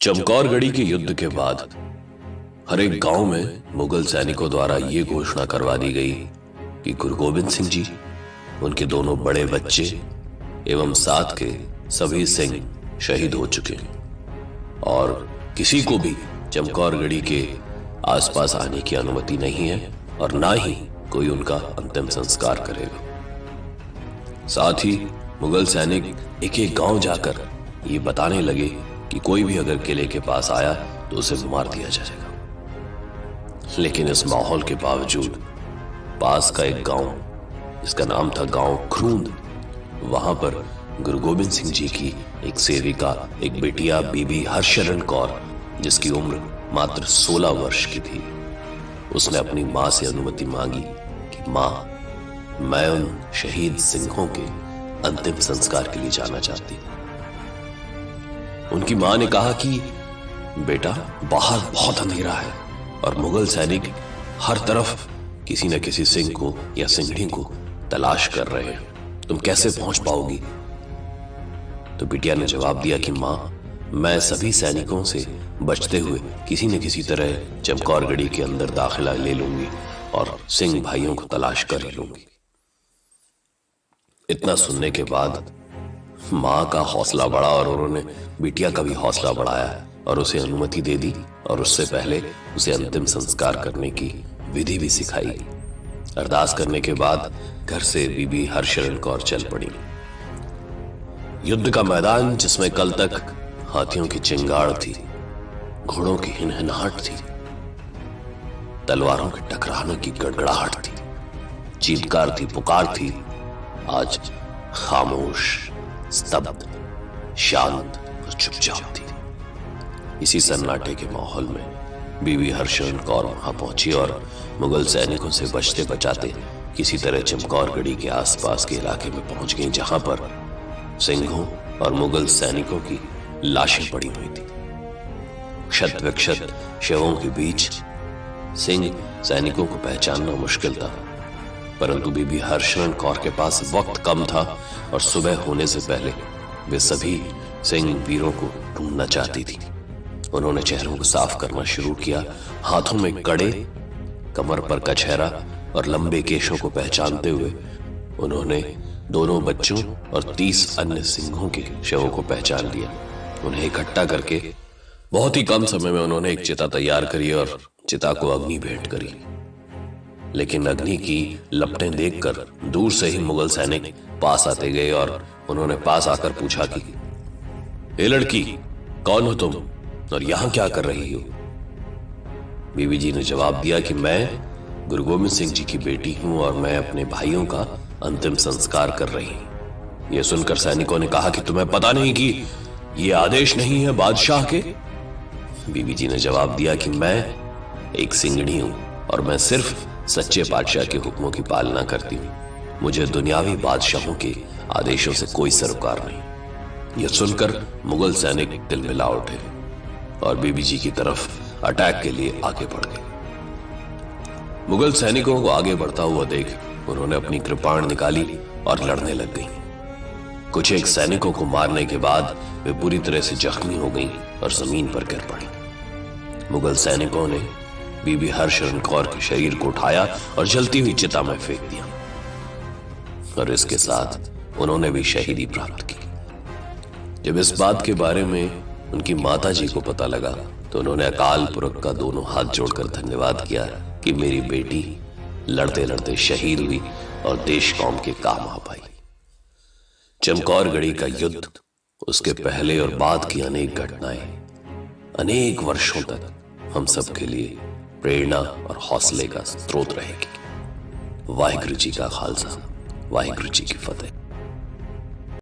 चमकौरगढ़ी के युद्ध के बाद हर एक गांव में मुगल सैनिकों द्वारा ये घोषणा करवा दी गई कि गुरु गोविंद सिंह जी, उनके दोनों बड़े बच्चे एवं साथ के सभी सिंह शहीद हो चुके हैं और किसी को भी चमकौरगढ़ी के आसपास आने की अनुमति नहीं है और ना ही कोई उनका अंतिम संस्कार करेगा। साथ ही मुगल सैनिक एक एक गांव जाकर ये बताने लगे कि कोई भी अगर किले के पास आया तो उसे मार दिया जाएगा। लेकिन इस माहौल के बावजूद पास का एक गांव, जिसका नाम था गांव खरूंद, वहां पर गुरु गोविंद सिंह जी की एक सेविका, एक बेटिया बीबी हरशरण कौर, जिसकी उम्र मात्र 16 वर्ष की थी, उसने अपनी मां से अनुमति मांगी कि मां, मैं उन शहीद सिंहों के अंतिम संस्कार के लिए जाना चाहती हूं। उनकी मां ने कहा कि बेटा, बाहर बहुत अंधेरा है और मुगल सैनिक हर तरफ किसी न किसी सिंह को या सिंहनी को तलाश कर रहे हैं, तुम कैसे पहुंच पाओगी? तो बिटिया ने जवाब दिया कि मां, मैं सभी सैनिकों से बचते हुए किसी न किसी तरह चमकौरगढ़ी के अंदर दाखिला ले लूंगी और सिंह भाइयों को तलाश कर लूंगी। इतना सुनने के बाद मां का हौसला बढ़ा और उन्होंने बिटिया का भी हौसला बढ़ाया और उसे अनुमति दे दी और उससे पहले उसे अंतिम संस्कार करने की विधि भी सिखाई। अरदास करने के बाद घर से बीबी हरशरण कौर चल पड़ी। युद्ध का मैदान, जिसमें कल तक हाथियों की चिंगाड़ थी, घोड़ों की हिनहिनाहट थी, तलवारों के टकराने की गड़गड़ाहट थी, चीत्कार थी, पुकार थी, आज खामोश, स्तब्ध, शांत और चुपचाप थी। इसी सन्नाटे के माहौल में बीबी हरशरण कौर वहां पहुंची और मुगल सैनिकों से बचते बचाते किसी तरह चमकौरगढ़ी के आसपास के इलाके में पहुंच गई, जहां पर सिंहों और मुगल सैनिकों की लाशें पड़ी हुई थी। क्षत विक्षत शवों के बीच सिंह सैनिकों को पहचानना मुश्किल था, परंतु बीबी हरशरण कौर के पास वक्त कम था और सुबह होने से पहले वे सभी सिंह वीरों को ढूंढना चाहती थी। उन्होंने चेहरों को साफ करना शुरू किया, हाथों में कड़े, कमर पर कछहरा और लंबे केशों को पहचानते हुए उन्होंने दोनों बच्चों और 30 अन्य सिंहों के शवों को पहचान लिया। उन्हें इकट्ठा करके बहुत ही कम समय में उन्होंने एक चिता तैयार करी और चिता को अग्नि भेंट करी। लेकिन अग्नि की लपटें देखकर दूर से ही मुगल सैनिक पास आते गए और उन्होंने पास आकर पूछा कि ए लड़की, कौन हो तुम और यहां क्या कर रही हो? बीबी जी ने जवाब दिया कि मैं गुरु गोविंद सिंह जी की बेटी हूं और मैं अपने भाइयों का अंतिम संस्कार कर रही हूं। यह सुनकर सैनिकों ने कहा कि तुम्हें पता नहीं कि ये आदेश नहीं है बादशाह के? बीबी जी ने जवाब दिया कि मैं एक सिंगड़ी हूं और मैं सिर्फ सच्चे बादशाह के हुक्मों की पालना करती हूं। मुझे दुनियावी बादशाहों के आदेशों से कोई सरोकार नहीं। यह सुनकर मुगल सैनिक तिलमिला उठे और बीबी जी की तरफ अटैक के लिए आगे बढ़ गए। मुगल सैनिकों को आगे बढ़ता हुआ देख उन्होंने अपनी कृपाण निकाली और लड़ने लग गईं। कुछ एक सैनिकों को मारने के बाद वे पूरी तरह से जख्मी हो गईं और जमीन पर गिर पड़ी। मुगल सैनिकों ने बीबी हरशरण कौर के शरीर को उठाया और जलती हुई चिता में फेंक दिया और इसके साथ उन्होंने भी शहीदी प्राप्त की। जब इस बात के बारे में उनकी माता जी को पता लगा तो उन्होंने अकाल पुरख का दोनों हाथ जोड़कर धन्यवाद किया कि मेरी बेटी लड़ते लड़ते शहीद हुई और देश कौम के काम आ पाई। चमकौरगढ़ी का युद्ध, उसके पहले और बाद की अनेक घटनाएं अनेक वर्षों तक हम सब के लिए प्रेरणा और हौसले का स्रोत रहेगी। वाहिगुरु जी का खालसा, वाहिगुरु जी की फतेह।